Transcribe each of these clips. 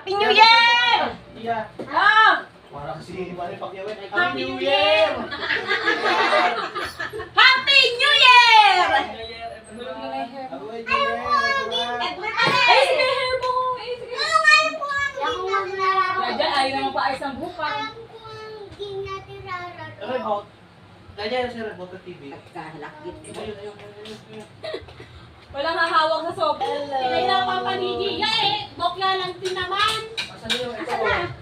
Happy New Year! Iya. Ah! Para kasi Manny Pacquiao. Happy New Year! Happy New Year! Ay, sige, hair mo. Ay, sige. Diyan, ayaw naman pa ayos ang bukan. Remote. Kaya sa remote TV. Kahalakit. Ayun. Walang hahawak sa sob. Kaya napapanigi. Bokya lang din naman. Asan yung ito? Asan na?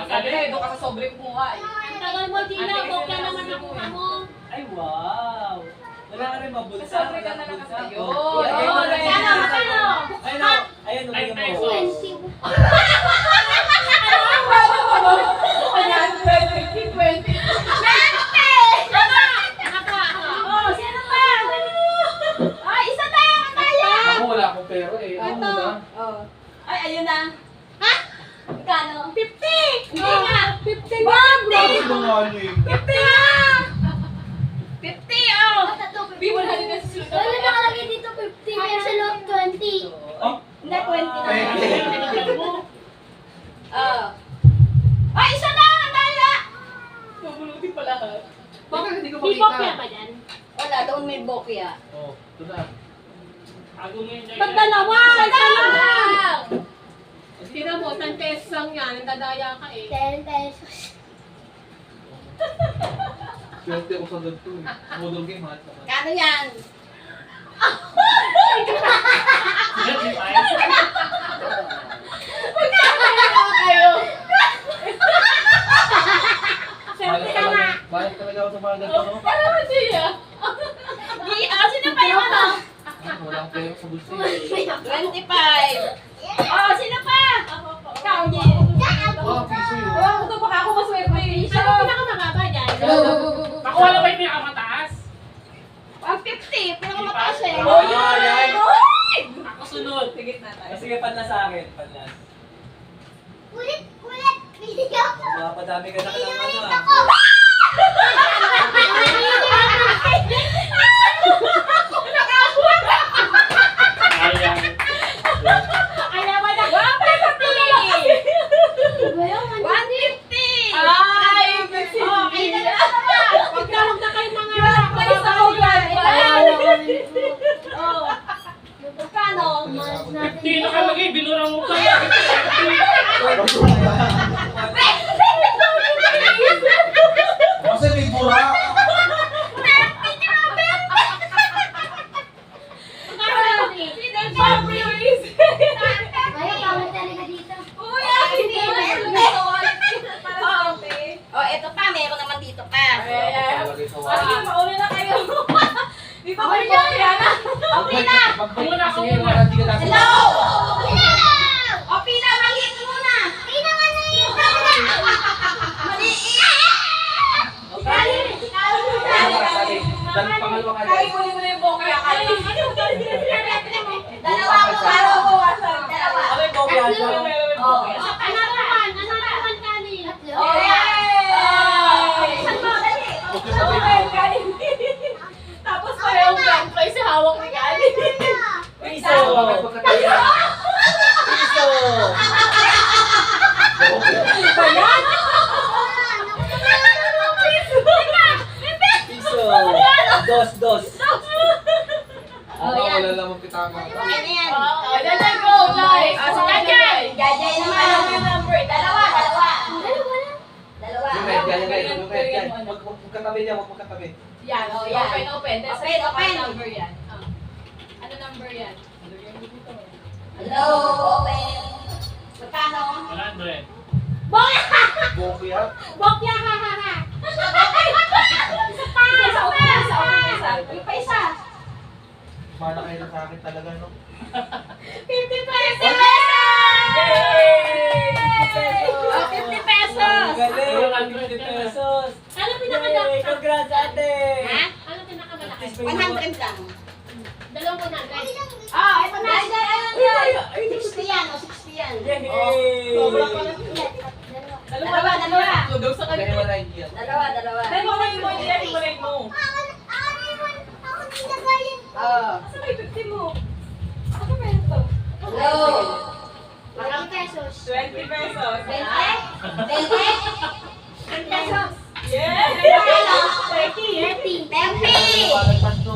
Sabi na, doon ka sa sobre kumuha eh. Ang tagal mo, Gina. Bokya naman ang mukha mo. Ay, wow! Wala ka rin mabulsa. Sa sobre ka na lang bulsa. kasi. Oh, Yun. ayun, Yun. ayun. Kano, kano? Ayun na. Ayun, umigay mo. 20. Oh, sino pa? Ay, isa na! Kaya! Ako wala akong pera eh. Ano muna? Oh. Ay, ayun na. Ha? Kano? 50! Hindi nga. 50 na! Ano sinungaling? 50 na! 50, oh! Bibo na din kasi susunod. Wala nakalagay dito 50, pero sa loob 20. Oh, Hindi, 20 na. Ay. Oh. Ay, isa na! Nandala! Mabulutin pa lahat. Bakit hindi ko May makita? bokya ba dyan? Wala, doon may bokya. Oh, ito na. Ba't dalawa? Lang! Tingnan mo, 10 pesos lang yan. Nandadaya ka eh. 10 pesos. Swerte ako sa ganito eh. Model game hat naman. Kano yan? Kayo. Balik talaga ako sa mga ganito, no? Parang siya. Sino pa yung ano? Wala akong pera sa bulsa eh. 25. Oh, sino pa? Ikaw, Jen. Oh, piso yun. Oh, ito baka ako maswerte. Ano pinakamababa dyan? Ako wala ba yung pinakamataas? 150. Pinakamataas eh. Oh, yan. Uy! Ako sunod. Tigit na tayo. Sige, panlas sa akin. Panlas. Ulit! Video ko! Mapadami ka na ka ng ano ah. Ako! Ayan. Kaya ba na? 150. Ba yun? 150. Ay! Okay na lang. Pagkahog na kayo mga... Place ako, grand. Oh. Magkano? 50 na kalagay, binura mo pa. Kasi may bura. Ayaw, pangit talaga dito. Oh, eto pa, meron naman dito pa. Palagay sa wala. Sige, mauna na kayo. Di ba Okay kayo na. yan? Okay na. Muna, ako Sige, muna. wala, hindi ka natin. Hello! O, Pina, maliit muna. Dan pangalawa ka Kaya dyan. muna yung bokya. Dalawa ko, para mawasan. Dalawa. Ano yung bokya dyan? Oh. Ano naman kani? Oh, yay! Isang mo, dali. Tapos parehong grand prize sa hawak ni Kali. Piso! Bakit pagkatabi? Piso! Piso! Dos! Ako wala lamang pitama. Okay na yan. Oh, Jajay, go, guys. Si Jajay. Jajay naman. Number. Dalawa. Yung red yan, yung red, yung red yan. Magkatabi niya, magkatabi. Yan, oh, yan. Open. Open. Number yan. Ano number yan? Hello, open. Magkano? 100. Bokya. Bokya ha. Isa pa. Isa. Pa isa. Mana kayo na sa akin talaga, no? 50 pesos! 50 pesos! Yay! Oh, 50 pesos! Galing! 50 pesos! Ano Yay! pinakamalaki? Congrats, ate! Ha? Ano pinakamalaki? 100 lang. Dalawang 100. Ah, ito na. Ayun yan. 60 yan. O, 60 yan. Yay! Sobra pa lang. Dalawa. Tugaw sa Kaya kanila. wala yan. Dalawa. Ay, mo na yung mo, yan yung malay mo. Oh. Asa may 50 mo? Hello. 20 pesos. 20 pesos. 20? 10 pesos. Yes! 30. 30. 30. Balagtas to.